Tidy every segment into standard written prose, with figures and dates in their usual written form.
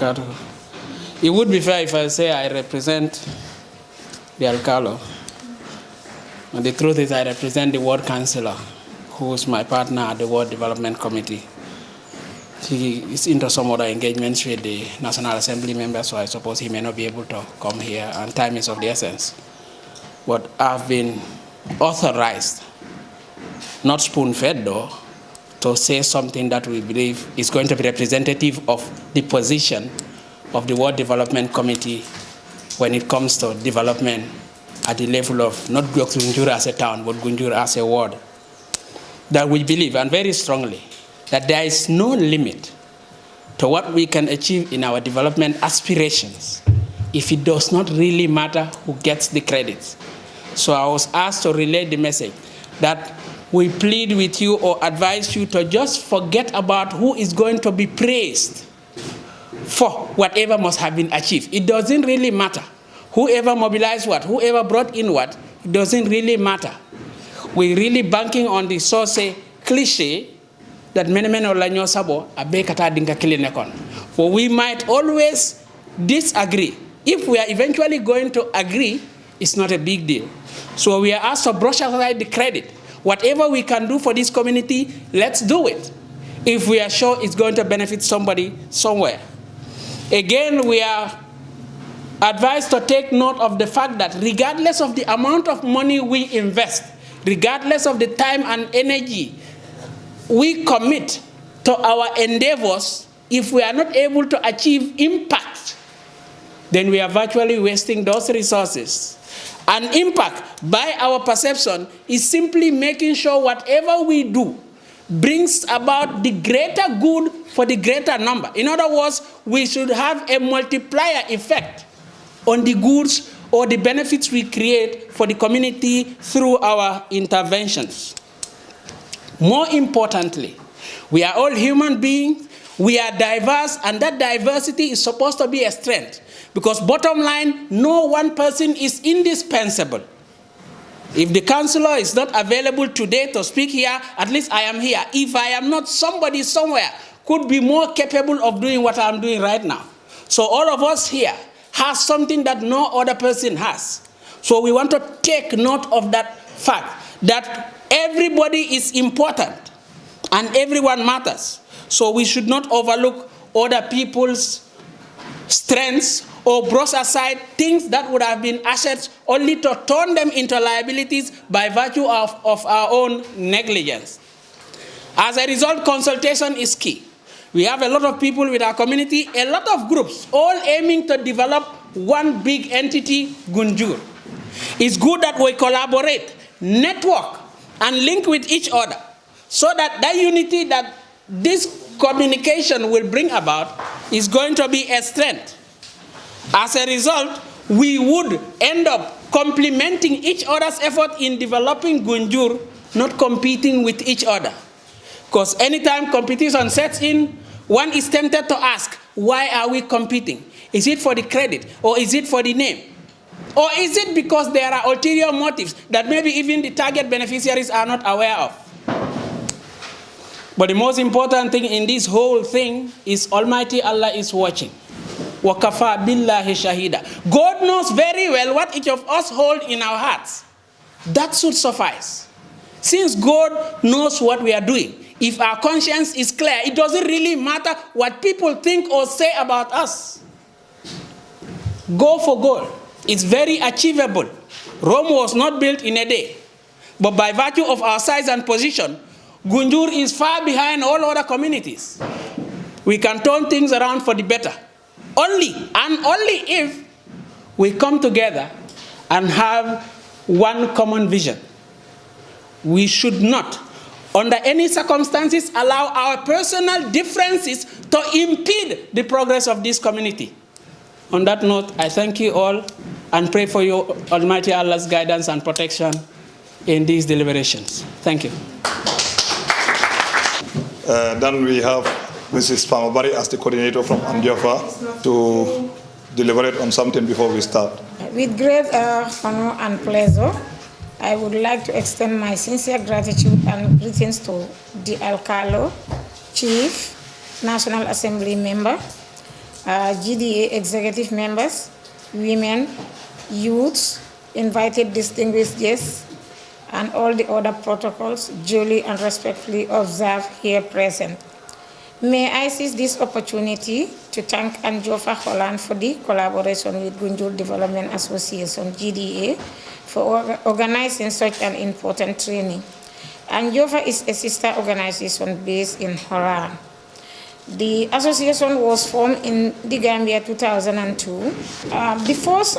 wabarakatuh. It would be fair if I say I represent the Alcalo. And the truth is I represent the ward councillor, who is my partner at the Ward Development Committee. He is into some other engagements with the National Assembly members, so I suppose he may not be able to come here, and time is of the essence. But I've been authorized, not spoon-fed though, to say something that we believe is going to be representative of the position of the Ward Development Committee when it comes to development at the level of not Gunjur as a town, but Gunjur as a ward. That we believe, and very strongly, that there is no limit to what we can achieve in our development aspirations if it does not really matter who gets the credit. So I was asked to relay the message that we plead with you or advise you to just forget about who is going to be praised for whatever must have been achieved. It doesn't really matter. Whoever mobilized what, whoever brought in what, it doesn't really matter. We're really banking on the source cliche that many olanyo sabo abekata dinka kilinekon. For we might always disagree. If we are eventually going to agree, it's not a big deal. So we are asked to brush aside the credit. Whatever we can do for this community, let's do it, if we are sure it's going to benefit somebody somewhere. Again, we are advised to take note of the fact that regardless of the amount of money we invest, regardless of the time and energy we commit to our endeavors, if we are not able to achieve impact, then we are virtually wasting those resources. And impact, by our perception, is simply making sure whatever we do brings about the greater good for the greater number. In other words, we should have a multiplier effect on the goods or the benefits we create for the community through our interventions. More importantly, we are all human beings, we are diverse, and that diversity is supposed to be a strength. Because bottom line, no one person is indispensable. If the councillor is not available today to speak here, at least I am here. If I am not, somebody somewhere could be more capable of doing what I'm doing right now. So all of us here has something that no other person has. So we want to take note of that fact, that everybody is important and everyone matters. So we should not overlook other people's strengths or brush aside things that would have been assets only to turn them into liabilities by virtue of our own negligence. As a result, consultation is key. We have a lot of people with our community, a lot of groups, all aiming to develop one big entity, Gunjur. It's good that we collaborate, network, and link with each other so that that unity that this communication will bring about is going to be a strength. As a result, we would end up complementing each other's effort in developing Gunjur, not competing with each other. Because anytime competition sets in, one is tempted to ask, why are we competing? Is it for the credit, or is it for the name? Or is it because there are ulterior motives that maybe even the target beneficiaries are not aware of? But the most important thing in this whole thing is Almighty Allah is watching. Wakafa billahi shahida. God knows very well what each of us hold in our hearts. That should suffice. Since God knows what we are doing, if our conscience is clear, it doesn't really matter what people think or say about us. Go for goal. It's very achievable. Rome was not built in a day. But by virtue of our size and position, Gunjur is far behind all other communities. We can turn things around for the better. Only if we come together and have one common vision. We should not, under any circumstances, allow our personal differences to impede the progress of this community. On that note, I thank you all and pray for your Almighty Allah's guidance and protection in these deliberations. Thank you. Then we have Mrs. Famabari as the coordinator from ANJOFA to deliberate on something before we start. With great honor and pleasure, I would like to extend my sincere gratitude and greetings to the Alcalo, Chief, National Assembly Member, GDA executive members, women, youths, invited distinguished guests, and all the other protocols duly and respectfully observed here present. May I seize this opportunity to thank ANJOFA Holland for the collaboration with Gunjur Development Association, GDA, for organizing such an important training. ANJOFA is a sister organization based in Holland. The association was formed in the Gambia 2002. The first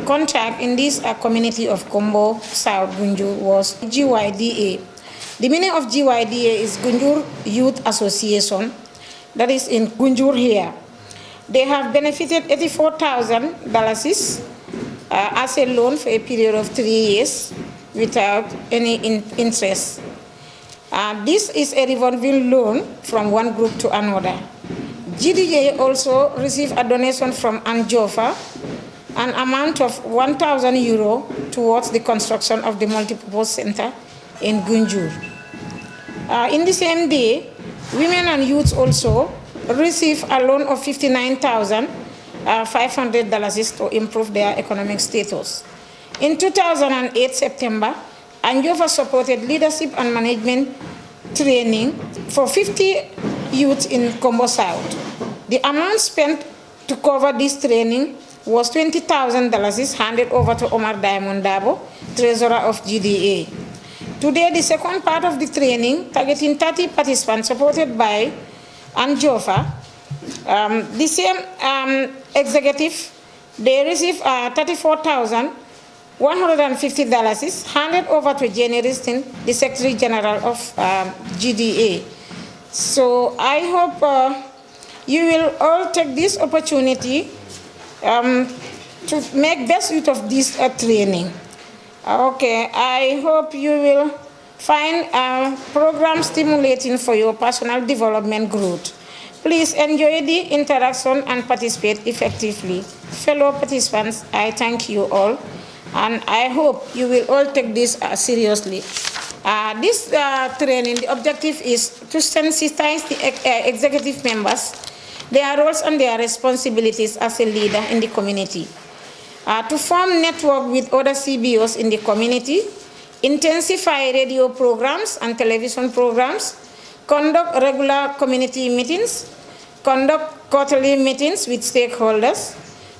contract in this community of Kombo South Gunjur was GYDA. The meaning of GYDA is Gunjur Youth Association, that is in Gunjur here. They have benefited $84,000 as a loan for a period of 3 years without any interest. This is a revolving loan from one group to another. GDA also received a donation from ANJOFA, an amount of €1,000 towards the construction of the multipurpose center in Gunjur. In the same day, women and youths also received a loan of $59,500 to improve their economic status. In 2008 September, ANJOFA supported leadership and management training for 50 youths in Kombo South. The amount spent to cover this training was $20,000 handed over to Omar Diamond Dabo, treasurer of GDA. Today, the second part of the training, targeting 30 participants supported by ANJOFA, the same executive, they received $34,150 handed over to Jenny Ristin, the Secretary General of GDA. So I hope you will all take this opportunity to make best use of this training. Okay, I hope you will find a program stimulating for your personal development growth. Please enjoy the interaction and participate effectively. Fellow participants, I thank you all, and I hope you will all take this seriously. This training, the objective is to sensitize the executive members, their roles and their responsibilities as a leader in the community. To form network with other CBOs in the community, intensify radio programs and television programs, conduct regular community meetings, conduct quarterly meetings with stakeholders,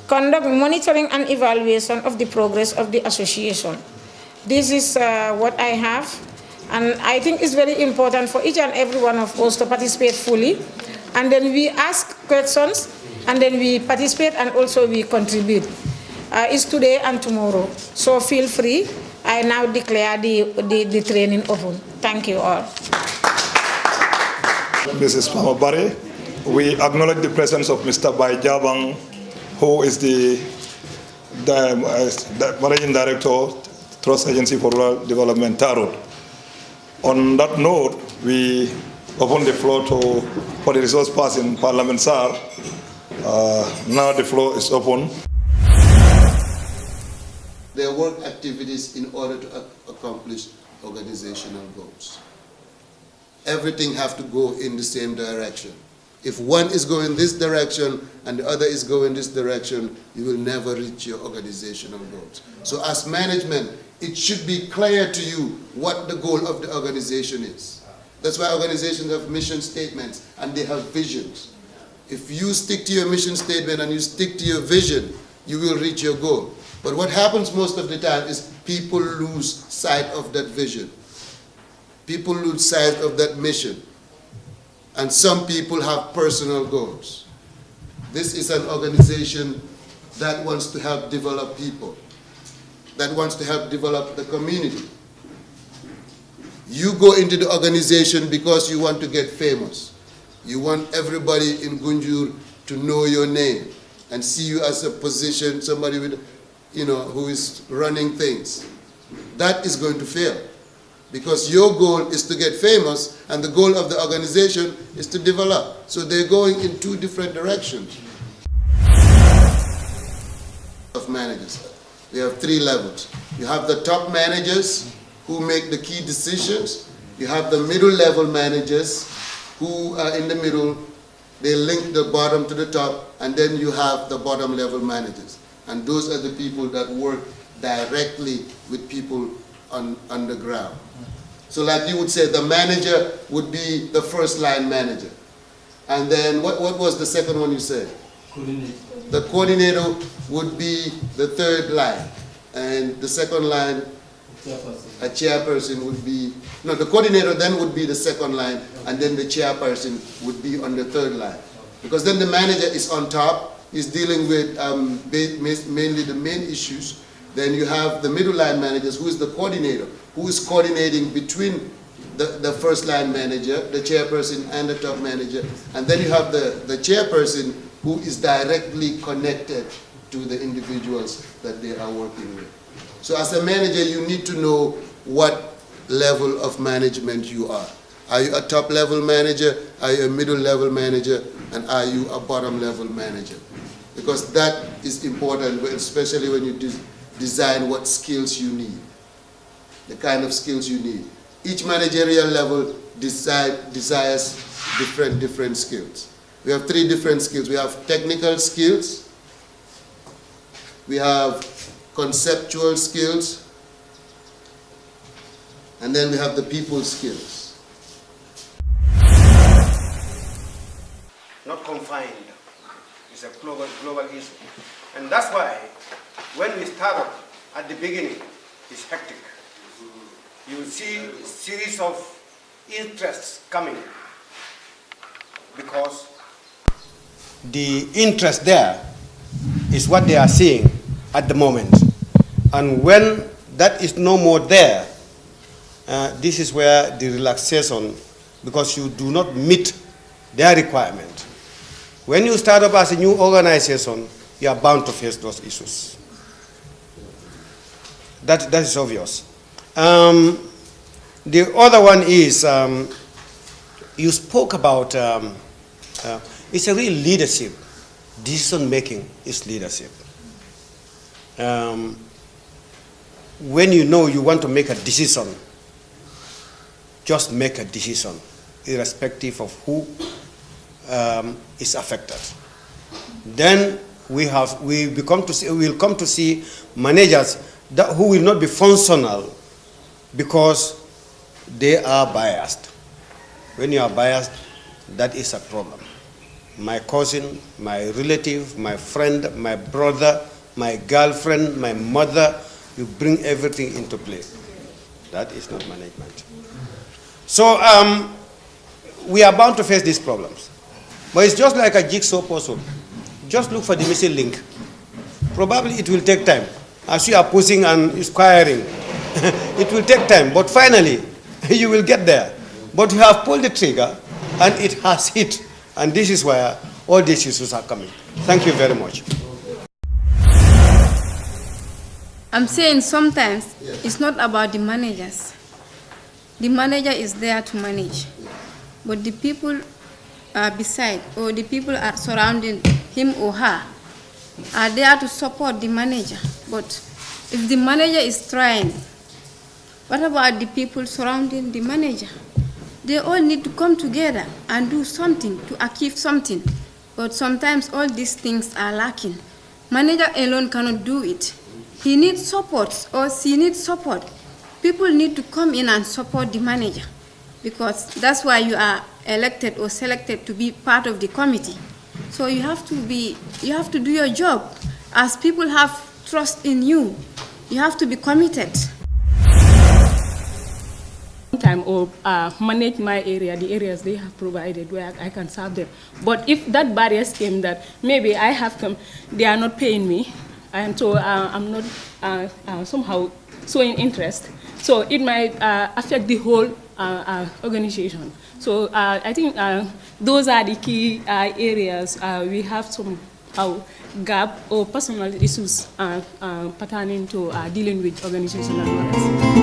conduct monitoring and evaluation of the progress of the association. This is what I have, and I think it's very important for each and every one of us to participate fully, and then we ask questions, and then we participate, and also we contribute. It's today and tomorrow, so feel free. I now declare the training open. Thank you all. Mrs. Pamabari, we acknowledge the presence of Mr. Bai Jabang, who is the Managing Director, Trust Agency for Rural Development, Tarot. On that note, we open the floor for the resource person, Parliament Sir. Now the floor is open. Their work activities in order to accomplish organizational goals. Everything has to go in the same direction. If one is going this direction and the other is going this direction, you will never reach your organizational goals. So as management, it should be clear to you what the goal of the organization is. That's why organizations have mission statements and they have visions. If you stick to your mission statement and you stick to your vision, you will reach your goal. But what happens most of the time is people lose sight of that vision. People lose sight of that mission. And some people have personal goals. This is an organization that wants to help develop people, that wants to help develop the community. You go into the organization because you want to get famous. You want everybody in Gunjur to know your name and see you as a position, somebody with, who is running things. That is going to fail. Because your goal is to get famous, and the goal of the organization is to develop. So they're going in two different directions. Of managers, we have 3 levels. You have the top managers who make the key decisions. You have the middle level managers who are in the middle they link the bottom to the top, and then you have the bottom level managers. And those are the people that work directly with people on the ground. So like you would say, the manager would be the first line manager. And then what was the second one you said? Coordinator. The coordinator would be the third line. And the second line, a chairperson would be, no, the coordinator then would be the second line, and then the chairperson would be on the third line. Because then the manager is on top, is dealing with mainly the main issues. Then you have the middle line managers, who is the coordinator, who is coordinating between the first line manager, the chairperson, and the top manager. And then you have the chairperson, who is directly connected to the individuals that they are working with. So as a manager, you need to know what level of management you are. Are you a top level manager? Are you a middle level manager? And are you a bottom level manager? Because that is important, especially when you design what skills you need, the kind of skills you need. Each managerial level desires different skills. We have 3 different skills. We have technical skills, we have conceptual skills, and then we have the people skills. Not confined. It's a global issue. And that's why when we start at the beginning, it's hectic. You will see a series of interests coming because the interest there is what they are seeing at the moment. And when that is no more there, this is where the relaxation, because you do not meet their requirement. When you start up as a new organization, you are bound to face those issues. That is obvious. The other one is, you spoke about, it's a real leadership. Decision making is leadership. When you know you want to make a decision, just make a decision, irrespective of who is affected. Then we'll come to see managers who will not be functional because they are biased. When you are biased, that is a problem. My cousin, my relative, my friend, my brother, my girlfriend, my mother, you bring everything into play. That is not management. So we are bound to face these problems. But it's just like a jigsaw puzzle. Just look for the missing link. Probably it will take time. As you are pushing and squaring, it will take time. But finally, you will get there. But you have pulled the trigger and it has hit. And this is where all these issues are coming. Thank you very much. I'm saying sometimes it's not about the managers. The manager is there to manage. But the people beside, or the people are surrounding him or her, are there to support the manager. But if the manager is trying, what about the people surrounding the manager? They all need to come together and do something to achieve something. But sometimes all these things are lacking. Manager alone cannot do it. He needs support, or she needs support. People need to come in and support the manager, because that's why you are elected or selected to be part of the committee. So you have to do your job. As people have trust in you, you have to be committed. Time or manage my area, the areas they have provided where I can serve them. But if that barriers came that maybe I have come, they are not paying me, and so I'm not somehow showing interest, so it might affect the whole organization. So I think those are the key areas we have somehow gap or personal issues pertaining to dealing with organizational matters.